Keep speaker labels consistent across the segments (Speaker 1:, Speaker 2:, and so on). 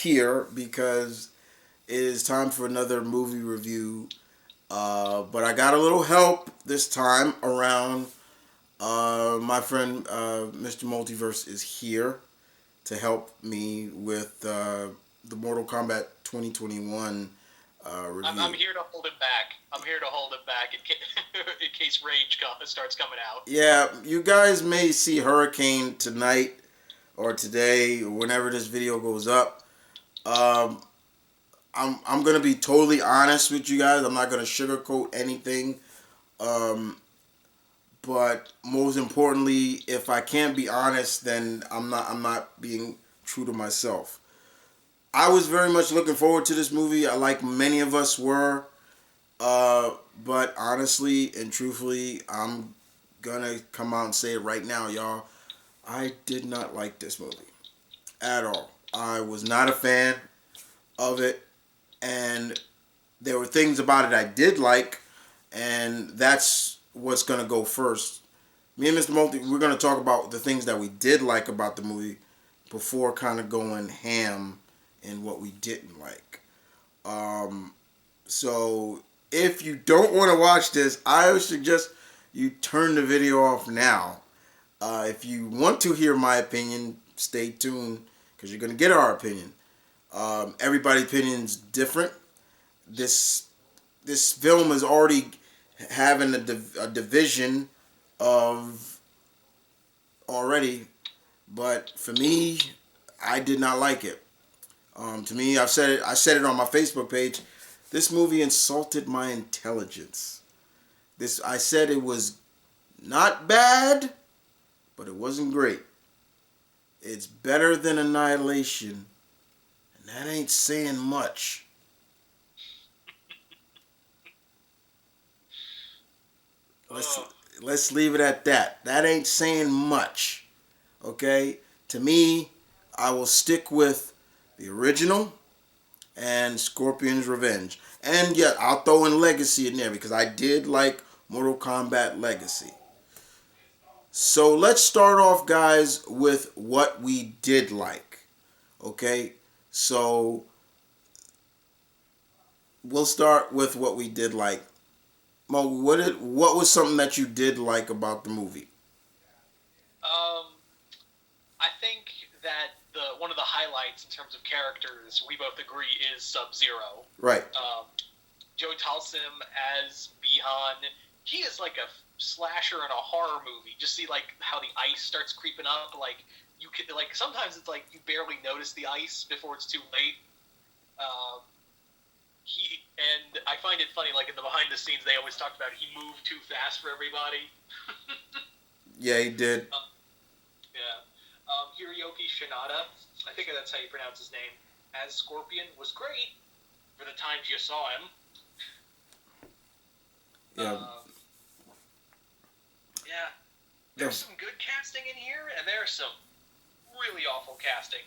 Speaker 1: here because it is time for another movie review. But I got a little help this time around. My friend Mr. Multiverse is here to help me with the Mortal Kombat 2021 review.
Speaker 2: I'm here to hold him back. I'm here to hold him back in case Rage starts coming out.
Speaker 1: Yeah, you guys may see Hurricane tonight or today or whenever this video goes up. Um, I'm gonna be totally honest with you guys. I'm not gonna sugarcoat anything. Um, but most importantly, if I can't be honest, then I'm not being true to myself. I was very much looking forward to this movie. Like many of us were. But honestly and truthfully, I'm gonna come out and say it right now, y'all. I did not like this movie at all. I was not a fan of it, and there were things about it I did like, and that's what's gonna go first. Me and Mr. Multi, we're gonna talk about the things that we did like about the movie before kind of going ham in what we didn't like. Um, so if you don't want to watch this, I would suggest you turn the video off now. If you want to hear my opinion, stay tuned because you're gonna get our opinion. Everybody's opinion's different. This this film is already having a division of already, but for me, I did not like it. To me, I've said it. I said it on my Facebook page. This movie insulted my intelligence. I said it was not bad, but it wasn't great. It's better than Annihilation, and that ain't saying much. Let's let's leave it at that. That ain't saying much. Okay? To me, I will stick with the original and Scorpion's Revenge. And yeah, I'll throw in Legacy in there because I did like Mortal Kombat Legacy. So let's start off, guys, with what we did like. Okay? So we'll start with what we did like. Mo, what was something that you did like about the movie?
Speaker 2: Um, I think that the one of the highlights in terms of characters, we both agree, is Sub-Zero.
Speaker 1: Right.
Speaker 2: Joe Talsim as Bihan. He is like a slasher in a horror movie. Just see like how the ice starts creeping up. Like you could like sometimes it's like you barely notice the ice before it's too late. Um, and I find it funny. Like in the behind the scenes, they always talked about he moved too fast for everybody.
Speaker 1: Yeah, he did.
Speaker 2: Yeah. Hiroyuki Shinada, I think that's how you pronounce his name, as Scorpion was great for the times you saw him.
Speaker 1: Yeah.
Speaker 2: Yeah. There's some good casting in here, and there's some really awful casting.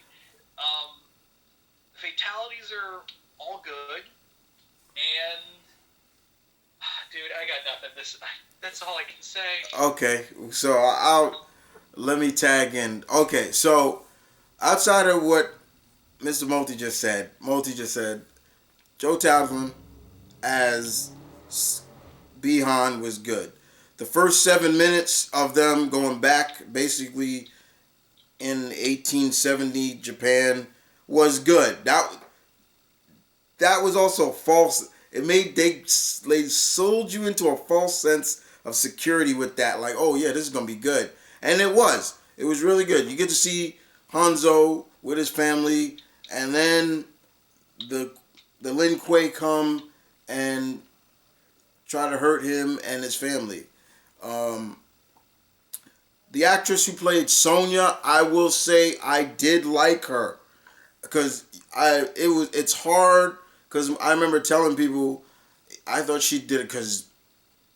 Speaker 2: Fatalities are all good, and dude, I got nothing. That's all I can say.
Speaker 1: Okay, so let me tag in. Okay, so outside of what Mr. Multi just said, Joe Taslim as Bihan was good. The first 7 minutes of them going back, basically in 1870 Japan, was good. That was also false. They sold you into a false sense of security with that. Like, oh yeah, this is gonna be good, and it was. It was really good. You get to see Hanzo with his family, and then the Lin Kuei come and try to hurt him and his family. The actress who played Sonya, I will say I did like her because it's hard because I remember telling people I thought she did it because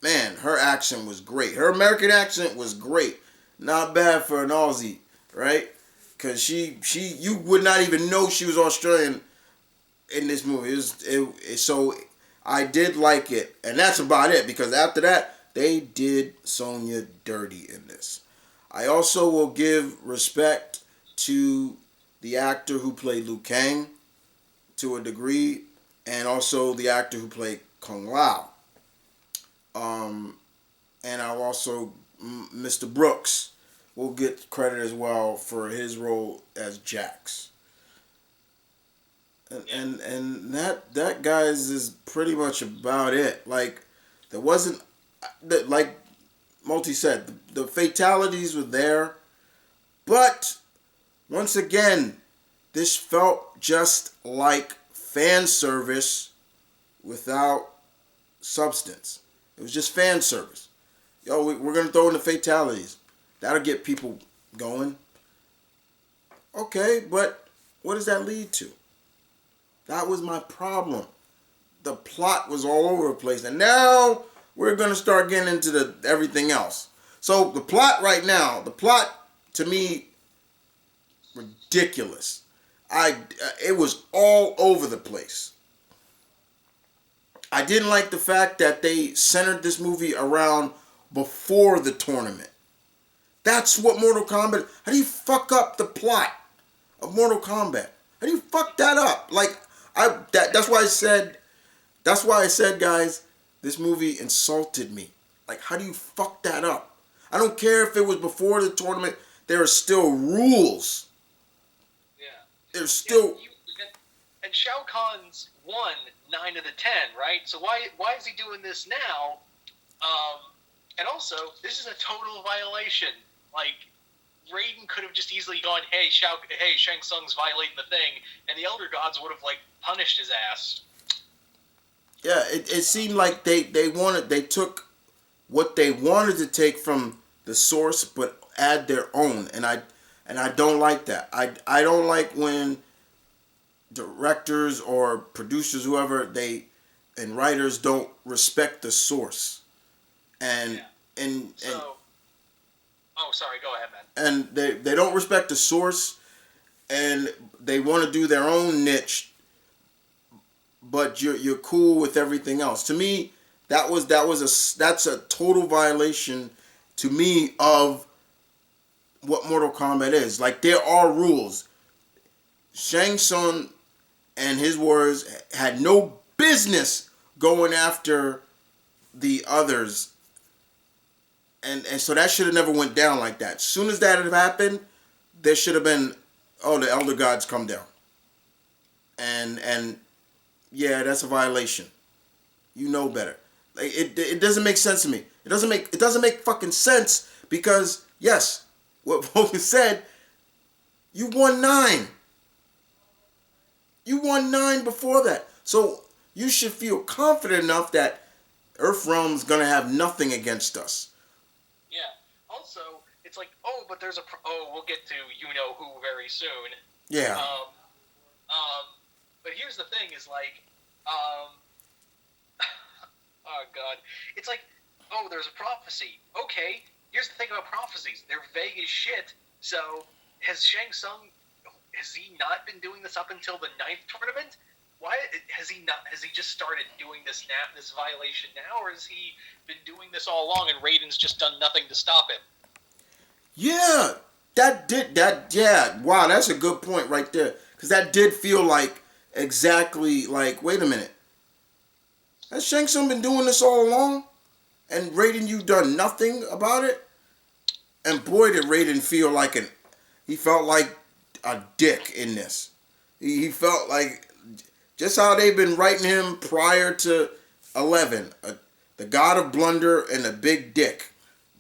Speaker 1: man, her accent was great. Her American accent was great, not bad for an Aussie, right? Because you would not even know she was Australian in this movie. So I did like it, and that's about it. Because after that, they did Sonya dirty in this. I also will give respect to the actor who played Liu Kang. to a degree, and also the actor who played Kung Lao. Um, and I'll also Mr. Brooks will get credit as well for his role as Jax. And
Speaker 2: Yeah.
Speaker 1: and that guys is pretty much about it. Like there wasn't like Multi said the fatalities were there, but once again this felt just like fan service without substance. It was just fan service. Yo, we're gonna throw in the fatalities. That'll get people going. Okay, but what does that lead to? That was my problem. The plot was all over the place, and now we're gonna start getting into the everything else. So the plot right now, the plot to me, ridiculous. It was all over the place. I didn't like the fact that they centered this movie around before the tournament. That's what Mortal Kombat. How do you fuck up the plot of Mortal Kombat? How do you fuck that up? Like that's why I said guys, this movie insulted me. Like how do you fuck that up? I don't care if it was before the tournament. There are still rules.
Speaker 2: Yeah.
Speaker 1: There's
Speaker 2: Yeah.
Speaker 1: still
Speaker 2: And Shao Kahn's won 9 of the 10, right? So why is he doing this now? And also, this is a total violation. Like, Raiden could have just easily gone, hey, Shang Tsung's violating the thing, and the Elder Gods would have, like, punished his ass.
Speaker 1: yeah. It seemed like they took what they wanted to take from the source, but add their own, and I don't like that. I don't like when directors or producers, whoever they and writers don't respect the source, and
Speaker 2: Yeah.
Speaker 1: and
Speaker 2: So, oh, sorry, go ahead, man.
Speaker 1: and they don't respect the source, and they want to do their own niche, but you're cool with everything else. To me, that's a total violation to me of what Mortal Kombat is. Like there are rules. Shang Tsung and his warriors had no business going after the others, and so that should have never went down like that. As soon as that had happened, there should have been, oh, the elder gods come down, and yeah, that's a violation. You know better. Like it doesn't make sense to me. It doesn't make fucking sense because yes, what Vulcan said, you won 9. You won 9 before that. So you should feel confident enough that Earthrealm's gonna have nothing against us.
Speaker 2: Yeah. Also, it's like, oh, but we'll get to you know who very soon.
Speaker 1: Yeah.
Speaker 2: Um, but here's the thing: is like, um, oh god, it's like, oh, there's a prophecy. Okay, here's the thing about prophecies: they're vague as shit. So has Shang Tsung? Has he not been doing this up until the 9th tournament? Why has he not? Has he just started doing this now? This violation now, or has he been doing this all along? And Raiden's just done nothing to stop him.
Speaker 1: Yeah. Yeah. Wow, that's a good point right there. Because that did feel like exactly like, wait a minute. Has Shang Tsung been doing this all along? And Raiden, you done nothing about it? And boy, did Raiden feel like he felt like a dick in this. He felt like just how they've been writing him prior to 11, the god of blunder and a big dick.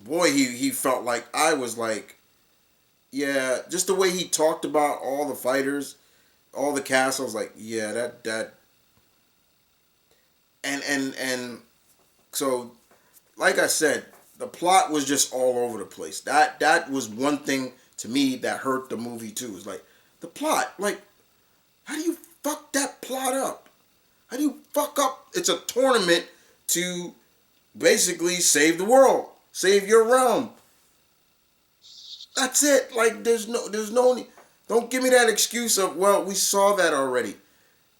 Speaker 1: Boy, he felt like I was like, yeah, just the way he talked about all the fighters, all the cast. I was like, yeah, that and so like I said, the plot was just all over the place. That was one thing to me that hurt the movie too. It's like the plot. Like, how do you fuck that plot up? How do you fuck up? It's a tournament to basically save the world, save your realm. That's it. Like, there's no. Don't give me that excuse of, well, we saw that already.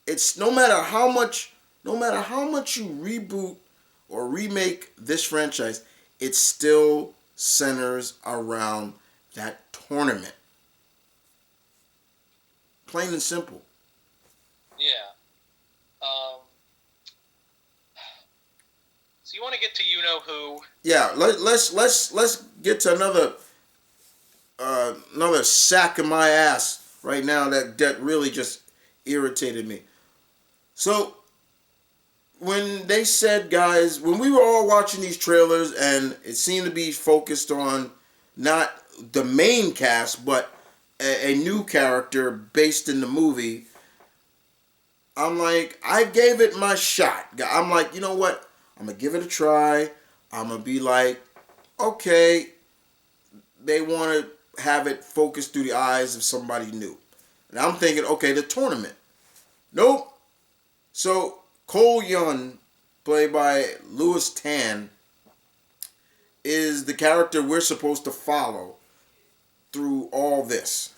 Speaker 1: It's no matter how much you reboot or remake this franchise, it still centers around that tournament. Plain and simple.
Speaker 2: Yeah. Um, so you want to get to you know who?
Speaker 1: Yeah, let's get to another sack in my ass right now that really just irritated me. So when they said, guys, when we were all watching these trailers and it seemed to be focused on not the main cast but a new character based in the movie, I'm like, I gave it my shot. I'm like, you know what? I'm gonna give it a try. I'm gonna be like, okay, they want to have it focused through the eyes of somebody new. And I'm thinking, okay, the tournament. Nope. So Cole Young, played by Louis Tan, is the character we're supposed to follow through all this.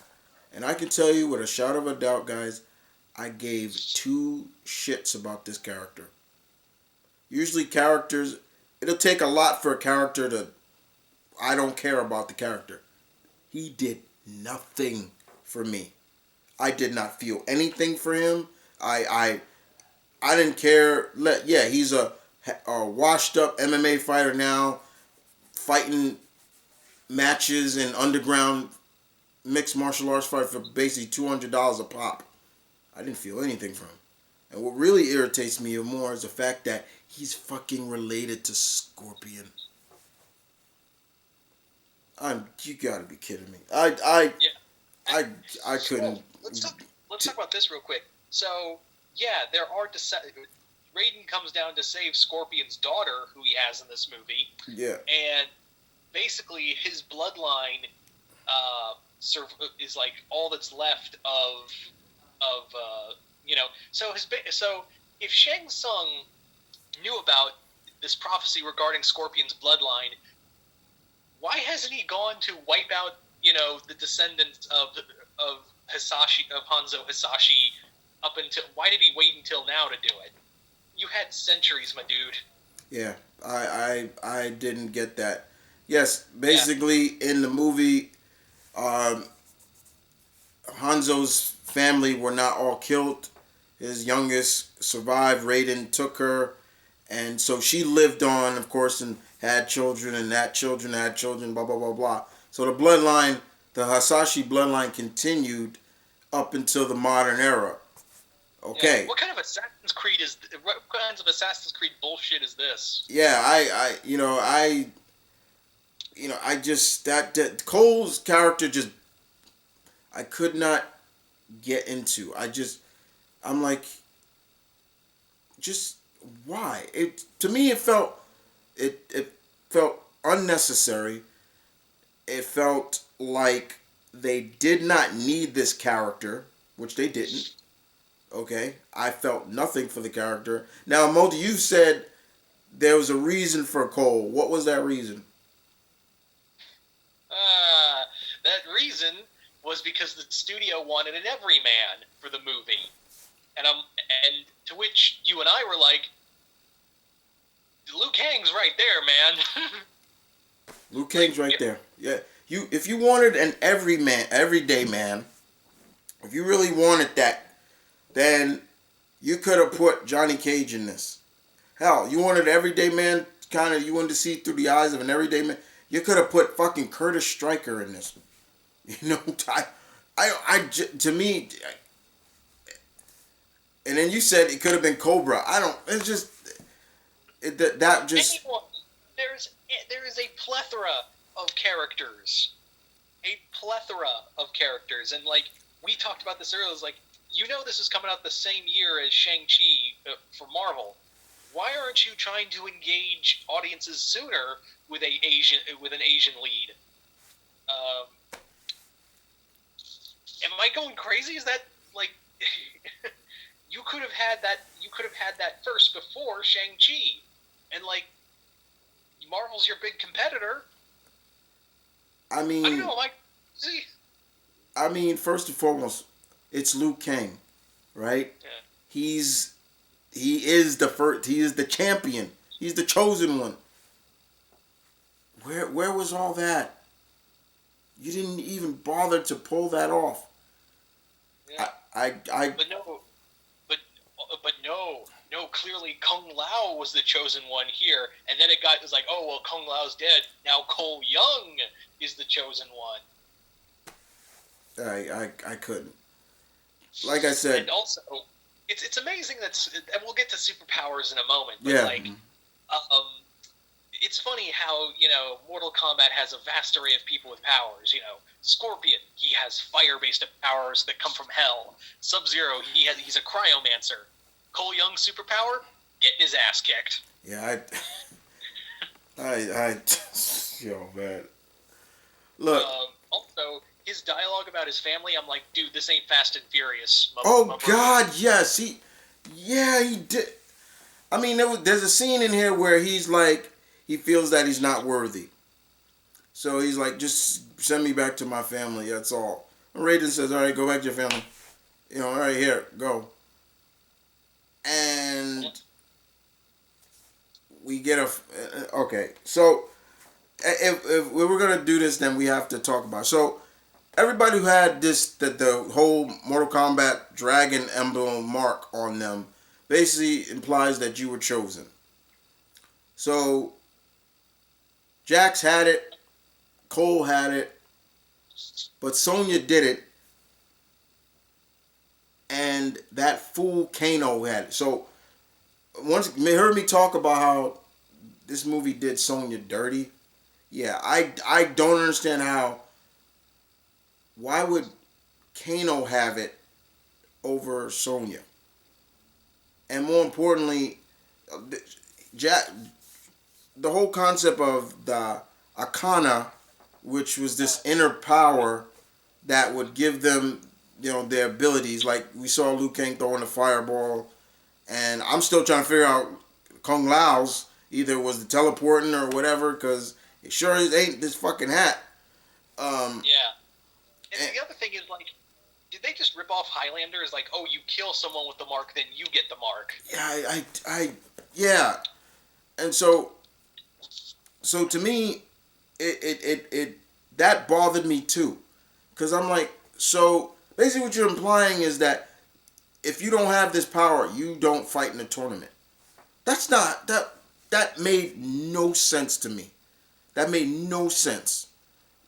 Speaker 1: And I can tell you with a shout of a doubt, guys, I gave two shits about this character. Usually characters, it'll take a lot for a character to, I don't care about the character. He did nothing for me. I did not feel anything for him. I didn't care. Yeah, he's a washed up MMA fighter now, fighting matches in underground mixed martial arts fight for basically $200 a pop. I didn't feel anything from him. And what really irritates me more is the fact that he's fucking related to Scorpion. You gotta be kidding me.
Speaker 2: Yeah.
Speaker 1: I I
Speaker 2: Well,
Speaker 1: couldn't.
Speaker 2: let's talk about this real quick. So yeah, there are Raiden comes down to save Scorpion's daughter, who he has in this movie,
Speaker 1: Yeah.
Speaker 2: and basically his bloodline uh, is like all that's left of you know. So if Shang Tsung knew about this prophecy regarding Scorpion's bloodline, why hasn't he gone to wipe out the descendants of Hanzo Hisashi up until? Why did he wait until now to do it? You had centuries, my dude.
Speaker 1: Yeah. I didn't get that. Yes,
Speaker 2: Yeah,
Speaker 1: basically in the movie, um, Hanzo's family were not all killed. His youngest survived. Raiden took her, and so she lived on, of course, and had children, and that children had children. Blah blah blah blah. So the bloodline, the Hasashi bloodline, continued up until the modern era.
Speaker 2: yeah.
Speaker 1: Okay.
Speaker 2: What kind of Assassin's Creed is? What kinds of Assassin's Creed bullshit is this?
Speaker 1: Yeah, I just that Cole's character just I could not get into. I'm like, just why? It to me it felt unnecessary. It felt like they did not need this character, which they didn't. Okay, I felt nothing for the character. Now, Multi, you said there was a reason for Cole. What was that reason?
Speaker 2: That reason was because the studio wanted an everyman for the movie, and to which you and I were like, Liu Kang's right there, man.
Speaker 1: Luke Cage right there. Yeah, if you wanted an everyday man, if you really wanted that, then you could have put Johnny Cage in this. Hell, you wanted an everyday man, kind of, you wanted to see through the eyes of an everyday man. You could have put fucking Curtis Stryker in this. You know, to me, and then you said it could have been Cobra. I don't. It's just that just.
Speaker 2: Anyone, there is a plethora of characters, and like we talked about this earlier. It's like this is coming out the same year as Shang-Chi for Marvel. Why aren't you trying to engage audiences sooner with an Asian lead? Um, am I going crazy? Is that like you could have had that? You could have had that first before Shang-Chi, and like Marvel's your big competitor.
Speaker 1: I mean,
Speaker 2: I don't know, like, see.
Speaker 1: First and foremost, it's Liu Kang, right?
Speaker 2: Yeah.
Speaker 1: He's he is the first. He is the champion. He's the chosen one. Where was all that? You didn't even bother to pull that off.
Speaker 2: Yeah.
Speaker 1: I
Speaker 2: But no, but no, clearly Kung Lao was the chosen one here. And then it was like, oh, well, Kung Lao's dead. Now Cole Young is the chosen one.
Speaker 1: I couldn't. Like I said,
Speaker 2: And also, it's amazing and we'll get to superpowers in a moment, but
Speaker 1: yeah.
Speaker 2: um, it's funny how Mortal Kombat has a vast array of people with powers. Scorpion, he has fire-based powers that come from hell. Sub-Zero, he's a cryomancer. Cole Young's superpower, getting his ass kicked.
Speaker 1: Yeah, I, yo, man. Look.
Speaker 2: Also, his dialogue about his family, I'm like, dude, this ain't Fast and Furious.
Speaker 1: Oh God, yes, he did. I mean, there's a scene in here where he's like, he feels that he's not worthy, so he's like, just send me back to my family. That's all. And Raiden says, all right, go back to your family. All right, here, go. And we get a okay. So if we were gonna do this, then we have to talk about. So everybody who had the whole Mortal Kombat dragon emblem mark on them basically implies that you were chosen. So Jax had it, Cole had it, but Sonya did it, and that fool Kano had it. So once you heard me talk about how this movie did Sonya dirty. Yeah, I don't understand how. Why would Kano have it over Sonya? And more importantly, Jack, the whole concept of the Arcana, which was this inner power that would give them, their abilities. Like we saw Liu Kang throwing the fireball, and I'm still trying to figure out Kung Lao's either was the teleporting or whatever, because it sure ain't this fucking hat.
Speaker 2: Yeah. And the other thing is, like, did they just rip off Highlander? Is like, oh, you kill someone with the mark, then you get the mark.
Speaker 1: Yeah, yeah. And so to me, it that bothered me too, because I'm like, so basically what you're implying is that if you don't have this power, you don't fight in the tournament. That's not that made no sense to me. That made no sense.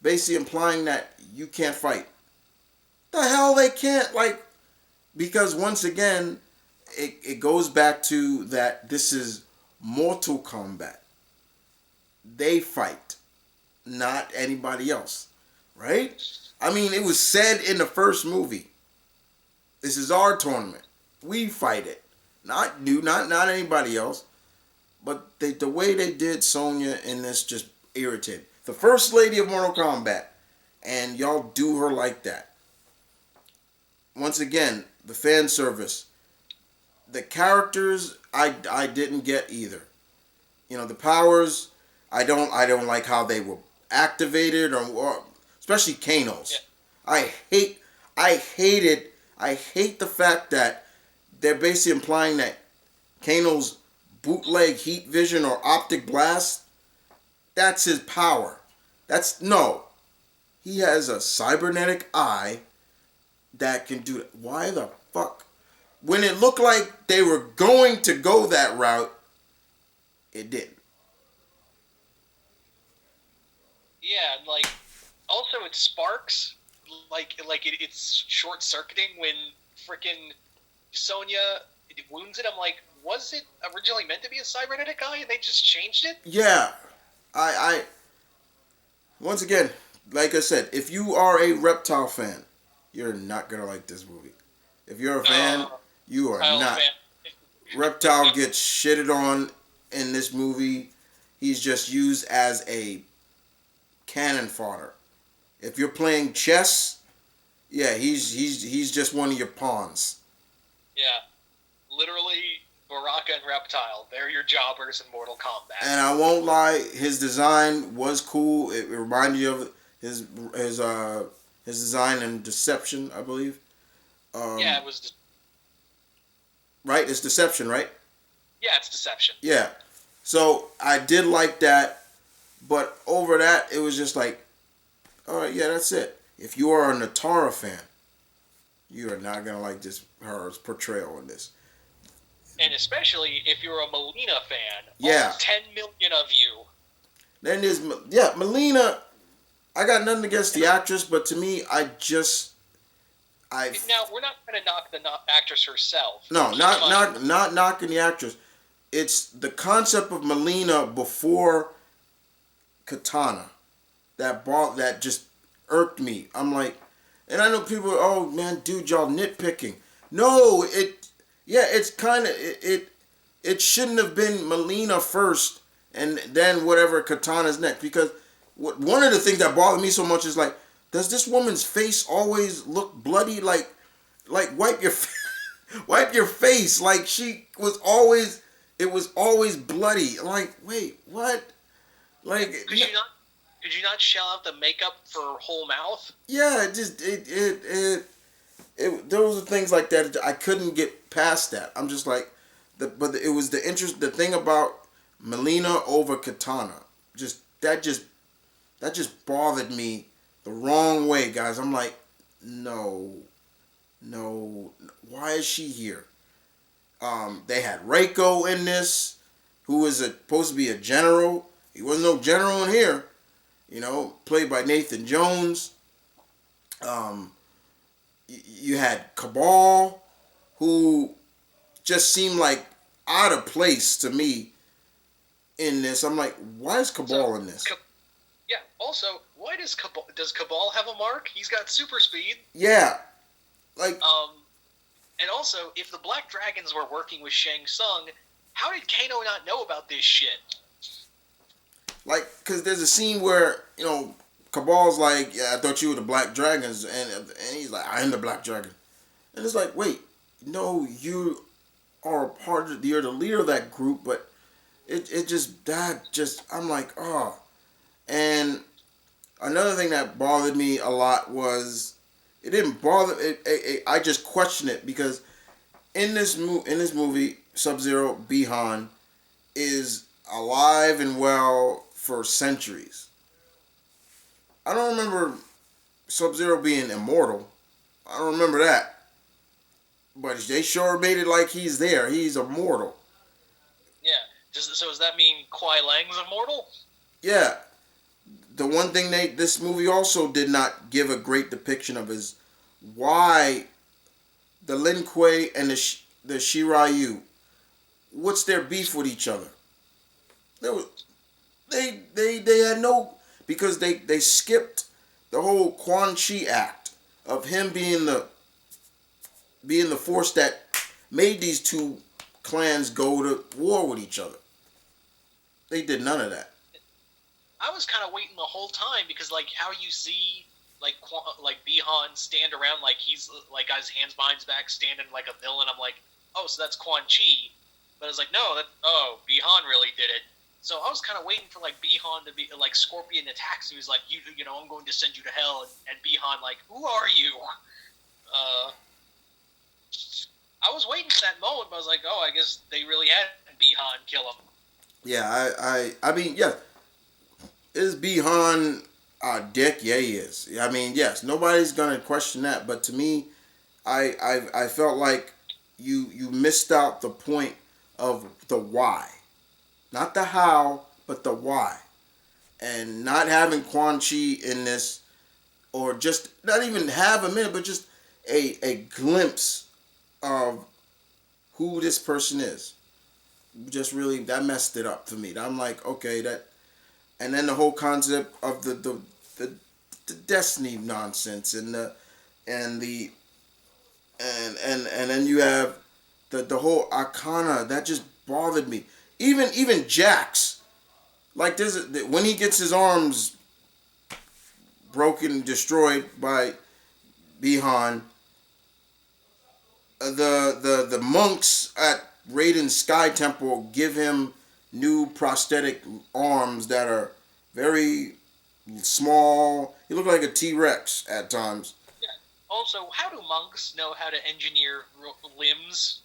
Speaker 1: Basically implying that you can't fight. The hell they can't, like, because once again, it goes back to that this is Mortal Kombat. They fight, not anybody else, right? I mean, it was said in the first movie. This is our tournament. We fight it, not you, not anybody else. But the way they did Sonya in this just irritated. The first lady of Mortal Kombat, and y'all do her like that. Once again, the fan service. The characters I didn't get either. The powers I don't like how they were activated or especially Kano's.
Speaker 2: Yeah.
Speaker 1: I hate the fact that they're basically implying that Kano's bootleg heat vision or optic blast, that's his power. That's no. He has a cybernetic eye that can do it. Why the fuck? When it looked like they were going to go that route, it didn't.
Speaker 2: Yeah, and like, also it sparks, it's short circuiting when freaking Sonya wounds it. I'm like, was it originally meant to be a cybernetic eye and they just changed it?
Speaker 1: Yeah, I once again, like I said, if you are a Reptile fan, you're not gonna like this movie. If you're a fan, you are not. Reptile gets shitted on in this movie. He's just used as a cannon fodder. If you're playing chess, yeah, he's just one of your pawns.
Speaker 2: Yeah, literally, Baraka and Reptile. They're your jobbers in Mortal Kombat.
Speaker 1: And I won't lie, his design was cool. It reminded you of his design in Deception, I believe.
Speaker 2: Yeah, it was.
Speaker 1: Right, it's Deception, right?
Speaker 2: Yeah, it's Deception.
Speaker 1: Yeah. So I did like that, but over that, it was just like, all right, yeah, that's it. If you are a Natara fan, you are not gonna like her portrayal in this.
Speaker 2: And especially if you're a Melina fan, all
Speaker 1: Yeah.
Speaker 2: 10 million of you.
Speaker 1: Then there's Melina. I got nothing against the actress, but to me, I
Speaker 2: Now, we're not going to knock the actress herself.
Speaker 1: no,
Speaker 2: Keep in mind,
Speaker 1: not knocking the actress. It's the concept of Melina before Katana that just irked me. I'm like, and I know people, oh man, dude, y'all nitpicking. No, it's kind of it shouldn't have been Melina first, and then whatever Katana's next. Because one of the things that bothered me so much is like, does this woman's face always look bloody? Like wipe your wipe your face. Like she was always, it was always bloody. Like wait, what? Like
Speaker 2: could you not shell out the makeup for whole mouth?
Speaker 1: yeah, it just it those are things like that I couldn't get past that. I'm just like but it was the thing about Melina over Katana. Just that just bothered me the wrong way, guys. I'm like, no, no, why is she here? They had Reiko in this, who was supposed to be a general. He wasn't no general in here, played by Nathan Jones. Um, you had Cabal, who just seemed like out of place to me in this. I'm like, why is Cabal in this?
Speaker 2: Yeah. Also, why does Cabal have a mark? He's got super speed.
Speaker 1: Yeah, like
Speaker 2: and also, if the Black Dragons were working with Shang Tsung, how did Kano not know about this shit?
Speaker 1: Like, because there's a scene where Cabal's like, yeah, I thought you were the Black Dragons, and he's like, I am the Black Dragon, and it's like, wait, no, you are a part of you're the leader of that group, but it just I'm like, oh. And another thing that bothered me a lot was it didn't bother I just questioned it because in this movie Sub-Zero Bihan is alive and well for centuries. I don't remember Sub-Zero being immortal. I don't remember that. But they sure made it like he's there. He's immortal.
Speaker 2: Yeah. So does that mean Kuai Lang's immortal?
Speaker 1: Yeah. The one thing this movie also did not give a great depiction of is why the Lin Kuei and the Shiryu, what's their beef with each other? They had no, because they skipped the whole Quan Chi act of him being the force that made these two clans go to war with each other. They did none of that.
Speaker 2: I was kind of waiting the whole time because, like, how you see like Bihan stand around like he's like got his hands behind his back, standing like a villain. I'm like, oh, so that's Quan Chi. But I was like, no, Bihan really did it. So I was kind of waiting for like Bihan to be like Scorpion attacks. He was like, you know, I'm going to send you to hell, and Bihan like, who are you? I was waiting for that moment, but I was like, oh, I guess they really had Bihan kill him.
Speaker 1: Yeah, I mean, yeah, is Bihan a dick? Yeah, he is. I mean, yes, nobody's gonna question that. But to me, I felt like you missed out the point of the why, not the how, but the why, and not having Quan Chi in this, or just not even have a minute, but just a glimpse of who this person is. Just really that messed it up for me. I'm like, okay, that, and then the whole concept of the destiny nonsense and the and then you have the whole Arcana that just bothered me. Even Jax, like this when he gets his arms broken, destroyed by Bihan, the monks at Raiden's Sky Temple give him new prosthetic arms that are very small. He looked like a T-Rex at times.
Speaker 2: Yeah. Also, how do monks know how to engineer limbs,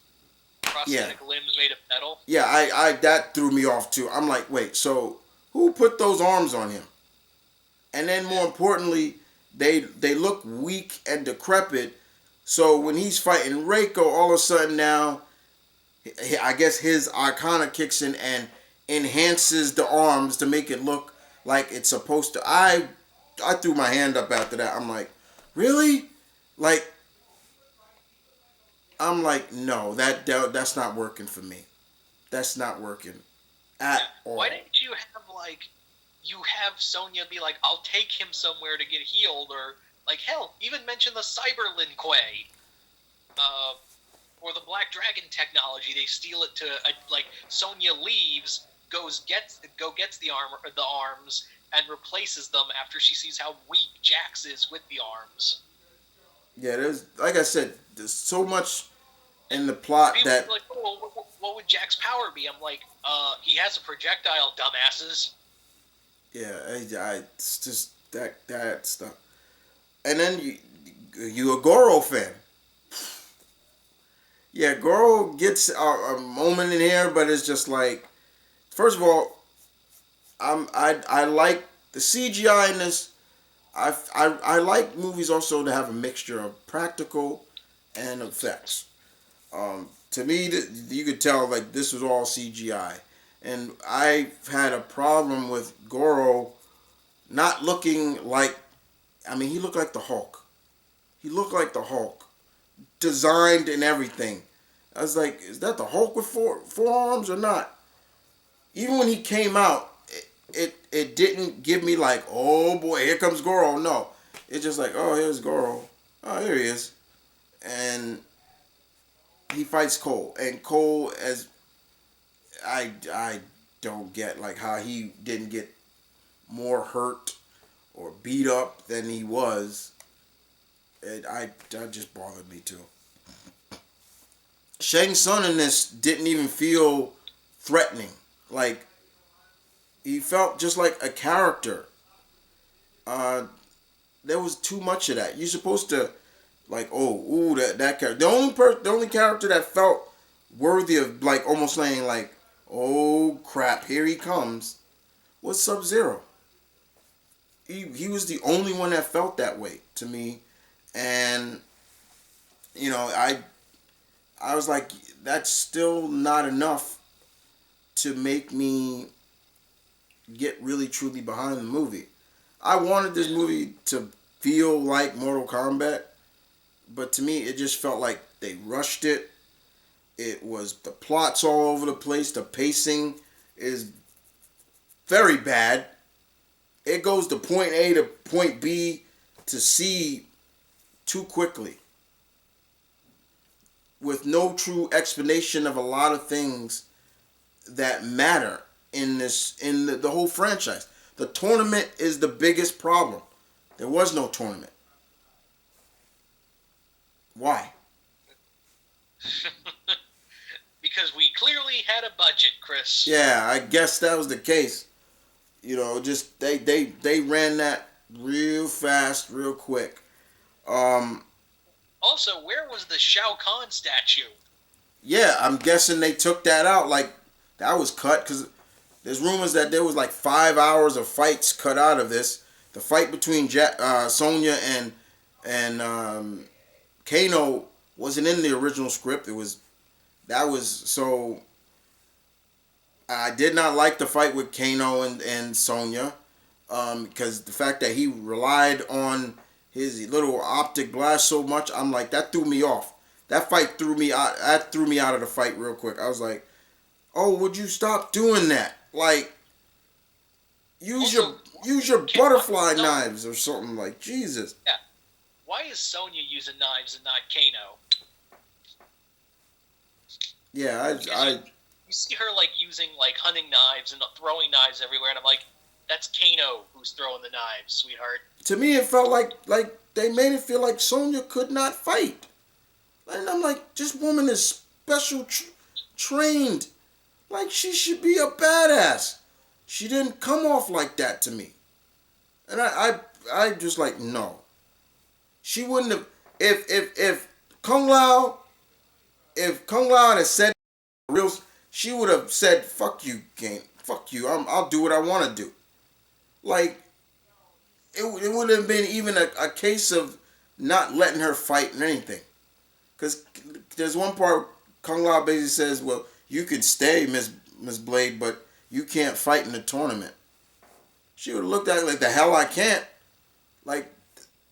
Speaker 2: prosthetic limbs made of metal?
Speaker 1: Yeah, I that threw me off too. I'm like, wait, so who put those arms on him? And then more importantly, they look weak and decrepit. So when he's fighting Reiko, all of a sudden now I guess his Arcana kicks in and enhances the arms to make it look like it's supposed to. I threw my hand up after that. I'm like, really? Like I'm like, no, that's not working for me. That's not working at
Speaker 2: Yeah. Why
Speaker 1: all.
Speaker 2: didn't you have like you have Sonya be like, I'll take him somewhere to get healed, or like hell, even mention the Cyber Lin Kuei, uh, or the Black Dragon technology. They steal it to like Sonya leaves, gets the arms, and replaces them after she sees how weak Jax is with the arms.
Speaker 1: Yeah, there's like I said, there's so much
Speaker 2: And
Speaker 1: in the plot
Speaker 2: people
Speaker 1: that
Speaker 2: are like, oh, what would Jack's power be? I'm like, he has a projectile, dumbasses.
Speaker 1: yeah, it's just that stuff. And then you a Goro fan. Yeah, Goro gets a moment in here, but it's just like, first of all, I like the CGI in this. I like movies also to have a mixture of practical and effects. To me, you could tell like this was all CGI, and I had a problem with Goro not looking like. I mean, he looked like the Hulk. He looked like the Hulk, designed and everything. I was like, is that the Hulk with four arms or not? Even when he came out, it didn't give me like, oh boy, here comes Goro. No, it's just like, oh, here's Goro. Oh, here he is, and he fights Cole. And Cole, as I don't get like how he didn't get more hurt or beat up than he was. That just bothered me too. Shang Tsung in this didn't even feel threatening. Like he felt just like a character. Uh, there was too much of that. You're supposed to like, oh, ooh, that character. The only character that felt worthy of like almost saying like, oh crap, here he comes, was Sub Zero. He was the only one that felt that way to me, and you know I was like, that's still not enough to make me get really truly behind the movie. I wanted this
Speaker 2: Yeah.
Speaker 1: movie to feel like Mortal Kombat, but to me it just felt like they rushed it. It was the plots all over the place. The pacing is very bad. It goes to point A to point B to C too quickly with no true explanation of a lot of things that matter in the whole franchise. The tournament is the biggest problem. There was no tournament. Why?
Speaker 2: Because we clearly had a budget, Chris.
Speaker 1: Yeah, I guess that was the case. You know, just they ran that real fast, real quick. Um,
Speaker 2: Also, where was the Shao Kahn statue?
Speaker 1: yeah, I'm guessing they took that out. Like that was cut because there's rumors that there was like 5 hours of fights cut out of this. The fight between Sonya and Kano wasn't in the original script. It was that was so. I did not like the fight with Kano and Sonya because the fact that he relied on his little optic blast so much, I'm like that threw me off. That fight threw me out. That threw me out of the fight real quick. I was like, "Oh, would you stop doing that? Like, use
Speaker 2: Also,
Speaker 1: your use your
Speaker 2: why is
Speaker 1: butterfly
Speaker 2: Sonya?
Speaker 1: knives or something." Like Jesus.
Speaker 2: Yeah, why is Sonya using knives and not Kano?
Speaker 1: Yeah,
Speaker 2: Because you see her like using like hunting knives and throwing knives everywhere, and I'm like, that's Kano who's throwing the knives, sweetheart.
Speaker 1: to me it felt like they made it feel like Sonya could not fight. And I'm like, this woman is special trained. Like she should be a badass. She didn't come off like that to me. And I just like no. She wouldn't have if Kung Lao if Kung Lao had said real she would have said fuck you game fuck you I'll do what I want to do. Like it would have been even a case of not letting her fight in anything. Because there's one part. Kung Lao basically says, "Well, you could stay, Miss Blade, but you can't fight in the tournament." She would have looked at it like, "The hell I can't." Like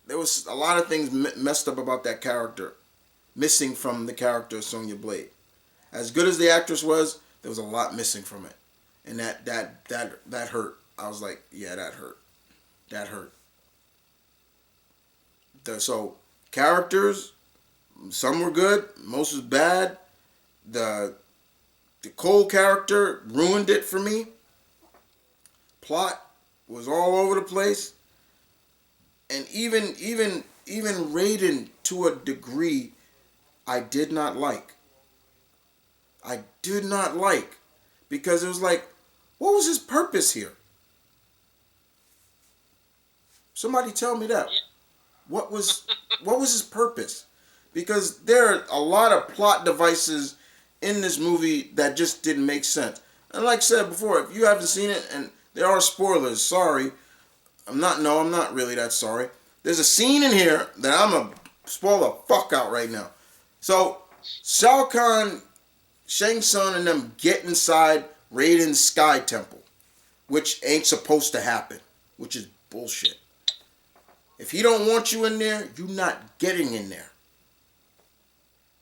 Speaker 1: there was a lot of things messed up about that character, missing from the character of Sonya Blade. As good as the actress was, there was a lot missing from it, and that hurt. I was like, yeah, that hurt. That hurt. So characters, some were good, most was bad. The the Cole character ruined it for me. Plot was all over the place, and even Raiden to a degree, I did not like. I did not like because it was like, what was his purpose here? Somebody tell me that. What was what was his purpose? Because there are a lot of plot devices in this movie that just didn't make sense. And like I said before, if you haven't seen it, and there are spoilers, sorry. I'm not really that sorry. There's a scene in here that I'm gonna spoil the fuck out right now. So Shao Kahn, Shang Tsung, and them get inside Raiden's Sky Temple, which ain't supposed to happen, which is bullshit. If he don't want you in there, you not getting in there.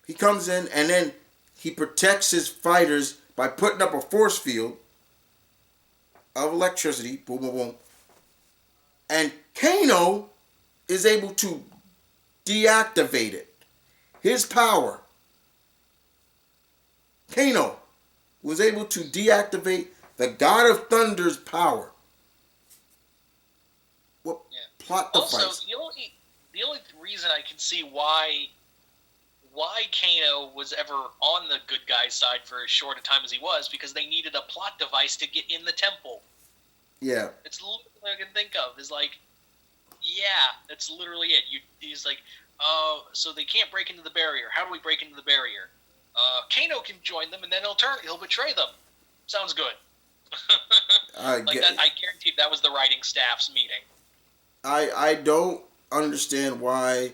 Speaker 1: He comes in and then he protects his fighters by putting up a force field of electricity. Boom, boom, boom. And Kano is able to deactivate it. His power. Kano was able to deactivate the God of Thunder's power. What plot device?
Speaker 2: Also, the only reason I can see why Kano was ever on the good guy's side for as short a time as he was, because they needed a plot device to get in the temple.
Speaker 1: Yeah.
Speaker 2: It's the only thing I can think of is like, yeah, that's literally it. He's like, so they can't break into the barrier. How do we break into the barrier? Kano can join them, and then he'll betray them. Sounds good. I guarantee that was the writing staff's meeting.
Speaker 1: I don't understand why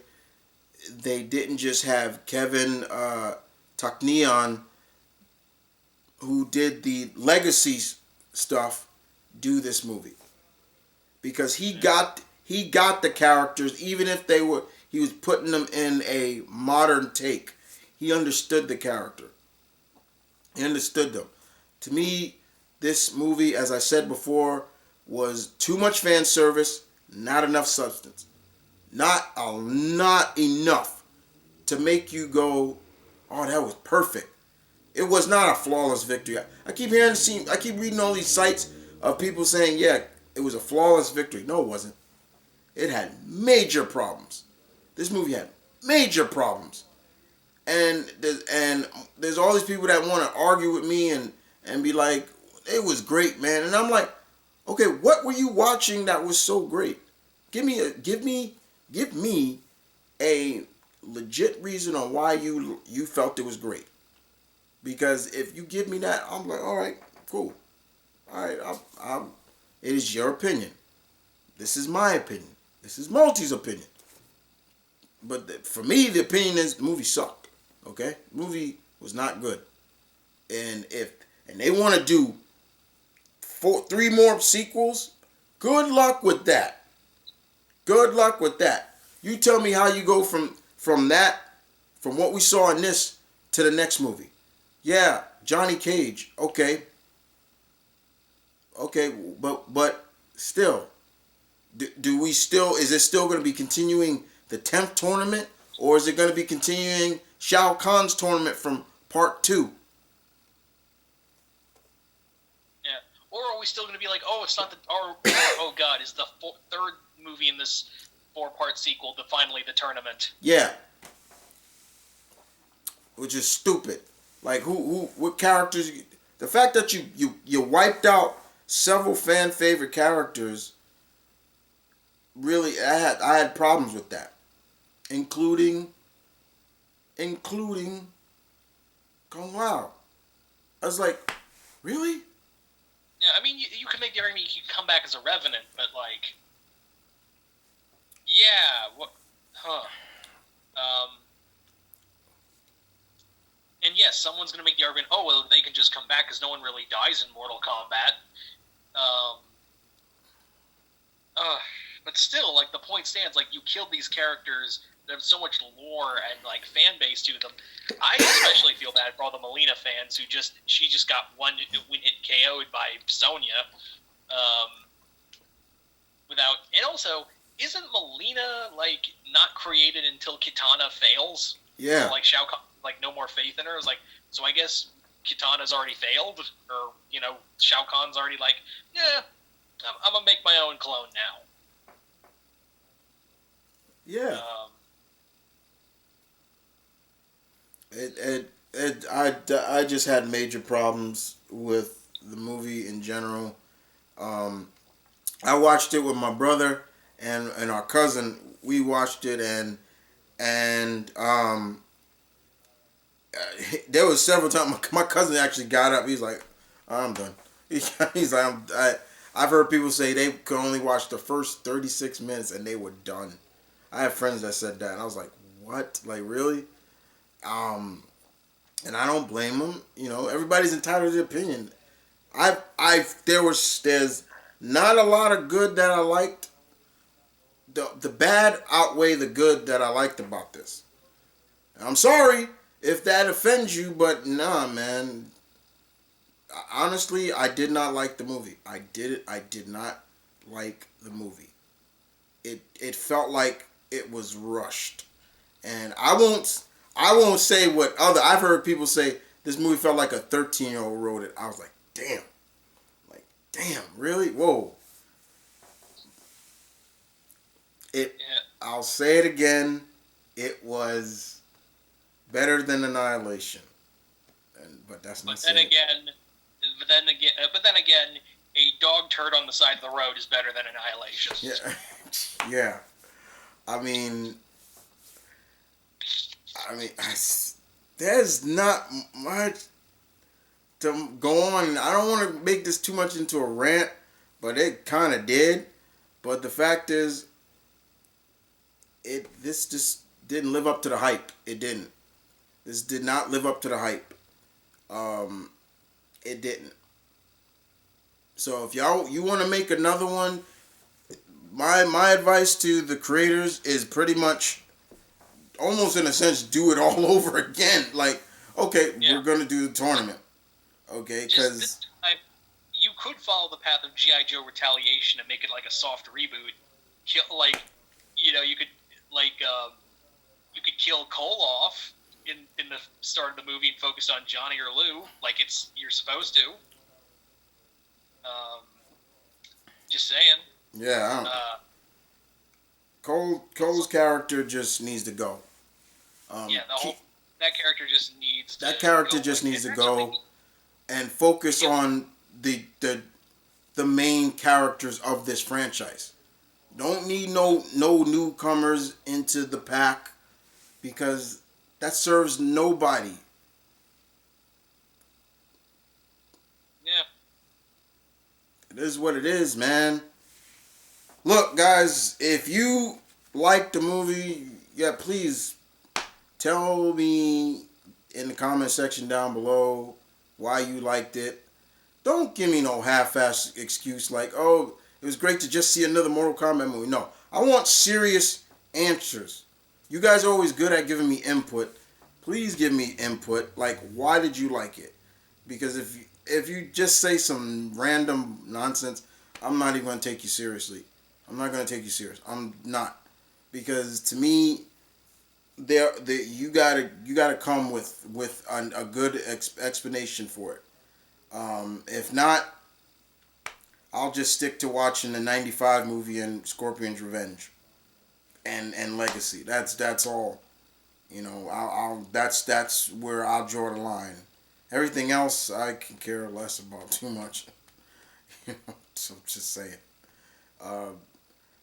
Speaker 1: they didn't just have Kevin Takneon, who did the legacy stuff, do this movie, because he got the characters, even if he was putting them in a modern take. He understood the character. He understood them. To me, this movie, as I said before, was too much fan service, not enough substance. Not enough to make you go, oh, that was perfect. It was not a flawless victory. I keep reading all these sites of people saying, yeah, it was a flawless victory. No, it wasn't. It had major problems. This movie had major problems. And there's all these people that want to argue with me and be like, it was great, man. And I'm like, okay, what were you watching that was so great? Give me a legit reason on why you felt it was great. Because if you give me that, I'm like, all right, cool. All right, it is your opinion. This is my opinion. This is Multi's opinion. But for me, the opinion is the movie sucked. Okay, the movie was not good. And they want to do 3 more sequels, good luck with that. Good luck with that. You tell me how you go from what we saw in this to the next movie. Yeah, Johnny Cage. Okay, but still, do we still? Is it still going to be continuing the 10th tournament, or is it going to be continuing Shao Kahn's tournament from part 2?
Speaker 2: Yeah. Or are we still going to be like, oh, it's not oh god, is the third movie in this 4-part sequel finally the tournament?
Speaker 1: Yeah. Which is stupid. Like what characters? The fact that you wiped out several fan favorite characters. Really, I had problems with that, including Kung Lao. I was like, really?
Speaker 2: Yeah, I mean, you could make the argument he could come back as a revenant, but like, yeah, what? Huh? and yes, someone's going to make the argument, oh, well, they can just come back because no one really dies in Mortal Kombat. Um, uh, but still, like, the point stands. Like, you killed these characters that have so much lore and, like, fan base to them. I especially feel bad for all the Melina fans who she just got one hit KO'd by Sonya. And also, isn't Melina, like, not created until Kitana fails?
Speaker 1: Yeah.
Speaker 2: So, like, Shao Kahn, like, no more faith in her. It's like, so I guess Kitana's already failed, or, Shao Kahn's already like, yeah, I'm gonna make my own clone now.
Speaker 1: Yeah. I just had major problems with the movie in general. I watched it with my brother and our cousin. We watched it and there was several times my cousin actually got up. He's like, "I'm done." He's like, I've heard people say they could only watch the first 36 minutes and they were done. I have friends that said that, and I was like, "What? Like really?" And I don't blame them. Everybody's entitled to their opinion. There's not a lot of good that I liked. The bad outweigh the good that I liked about this. I'm sorry if that offends you, but nah, man. Honestly, I did not like the movie. I did not like the movie. It felt like it was rushed, and I won't say what other. I've heard people say this movie felt like a 13-year-old wrote it. I was like, damn, really? Whoa. It.
Speaker 2: Yeah.
Speaker 1: I'll say it again. It was better than Annihilation, but that's not.
Speaker 2: But then again, a dog turd on the side of the road is better than Annihilation.
Speaker 1: Yeah, yeah. I mean, there's not much to go on. I don't want to make this too much into a rant, but it kind of did. But the fact is, this just didn't live up to the hype. It didn't. This did not live up to the hype. It didn't. So if you want to make another one, my advice to the creators is pretty much, almost in a sense, do it all over again. Like, okay, we're gonna do the tournament. Okay, because
Speaker 2: you could follow the path of G.I. Joe Retaliation and make it like a soft reboot. You could kill Cole off in the start of the movie and focus on Johnny or Lou, like you're supposed to. Just saying.
Speaker 1: Yeah. Cole's character just needs to go.
Speaker 2: That character just needs.
Speaker 1: That character just needs to go, and focus on the main characters of this franchise. Don't need no newcomers into the pack, because that serves nobody.
Speaker 2: Yeah.
Speaker 1: It is what it is, man. Look, guys, if you like the movie, please tell me in the comment section down below why you liked it. Don't give me no half-ass excuse like, oh, it was great to just see another Mortal Kombat movie. No, I want serious answers. You guys are always good at giving me input. Please give me input. Like, why did you like it? Because if you just say some random nonsense, I'm not even going to take you seriously. I'm not going to take you serious. I'm not. Because to me, you gotta come with a good explanation for it. If not, I'll just stick to watching the '95 movie and Scorpion's Revenge, and Legacy. That's all. That's where I'll draw the line. Everything else I can care less about too much. So just saying.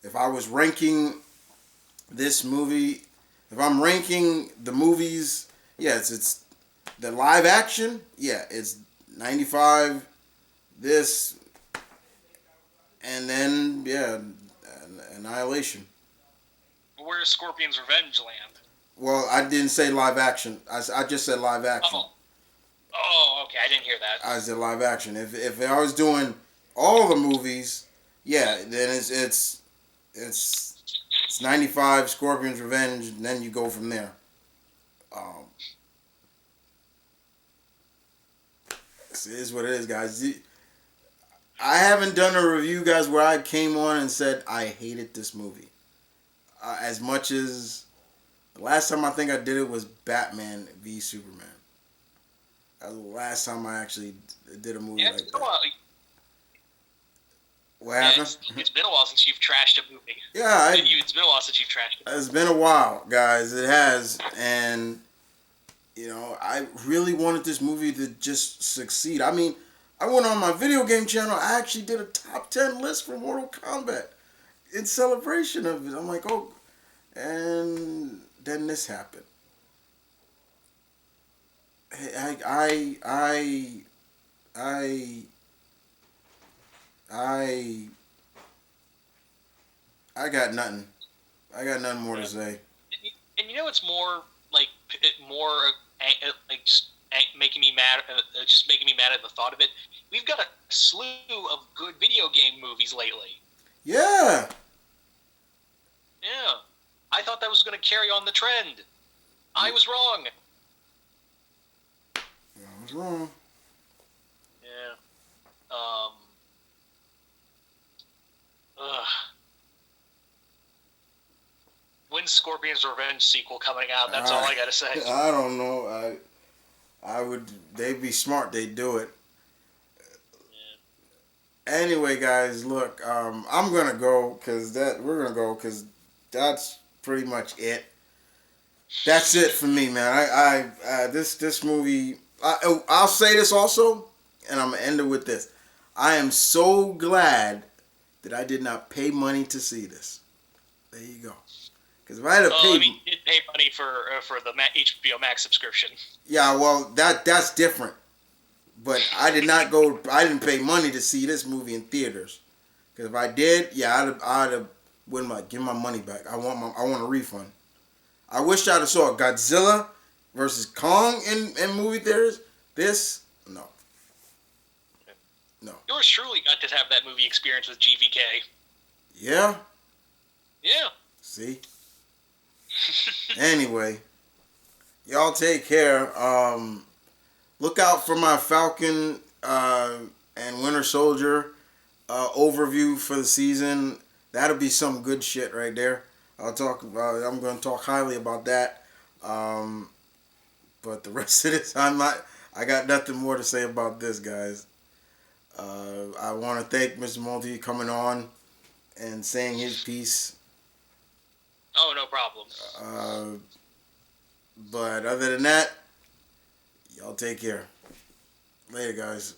Speaker 1: If I was ranking this movie, if I'm ranking the movies, yes, it's the live action. Yeah, it's '95. This, and then Annihilation.
Speaker 2: Where does Scorpion's Revenge land?
Speaker 1: Well, I didn't say live action. I just said live action.
Speaker 2: Oh, oh, okay. I didn't hear that.
Speaker 1: I said live action. If I was doing all the movies, yeah, then it's 95 Scorpion's Revenge, and then you go from there. Um, it is what it is, guys. I haven't done a review, guys, where I came on and said I hated this movie. As much as the last time I think I did it was Batman v Superman. That was the last time I actually did a movie
Speaker 2: Yeah, it's
Speaker 1: like
Speaker 2: been a
Speaker 1: that.
Speaker 2: while.
Speaker 1: What
Speaker 2: Yeah,
Speaker 1: happened?
Speaker 2: it's been a while since you've trashed a movie.
Speaker 1: Yeah,
Speaker 2: It's been a while since you've trashed a
Speaker 1: it's
Speaker 2: movie.
Speaker 1: been a while, guys. It has, and I really wanted this movie to just succeed. I mean, I went on my video game channel. I actually did a top 10 list for Mortal Kombat in celebration of it. I'm like, oh, and then this happened. I, I, I got nothing. I got nothing more to
Speaker 2: Yeah.
Speaker 1: say.
Speaker 2: And you know what's more like like just making me mad, just making me mad at the thought of it. We've got a slew of good video game movies lately.
Speaker 1: Yeah,
Speaker 2: Yeah, I thought that was going to carry on the trend. I was wrong.
Speaker 1: I was wrong.
Speaker 2: Yeah. Um. Ugh. When's Scorpion's Revenge sequel coming out? That's all I gotta say.
Speaker 1: I don't know. I would. They'd be smart. They'd do it. Anyway, guys, look. I'm gonna go because we're gonna go because that's pretty much it. That's it for me, man. This movie. I'll say this also, and I'm gonna end it with this. I am so glad that I did not pay money to see this. There you go. Because if I had to
Speaker 2: Oh,
Speaker 1: pay,
Speaker 2: I mean, you did pay money for the HBO Max subscription.
Speaker 1: yeah, well, that's different. But I did not go. I didn't pay money to see this movie in theaters. Because if I did, yeah, I'd have wouldn't like give my money back. I want a refund. I wish I'd have saw Godzilla versus Kong in movie theaters. This no, no.
Speaker 2: Yours truly got to have that movie experience with GVK.
Speaker 1: Yeah.
Speaker 2: Yeah.
Speaker 1: See. Anyway, y'all take care. Look out for my Falcon and Winter Soldier overview for the season. That'll be some good shit right there. I'm going to talk highly about that. But the rest of this, I got nothing more to say about this, guys. I want to thank Mr. Multi coming on and saying his piece.
Speaker 2: Oh, no problem.
Speaker 1: Uh, but other than that, y'all take care. Later, guys.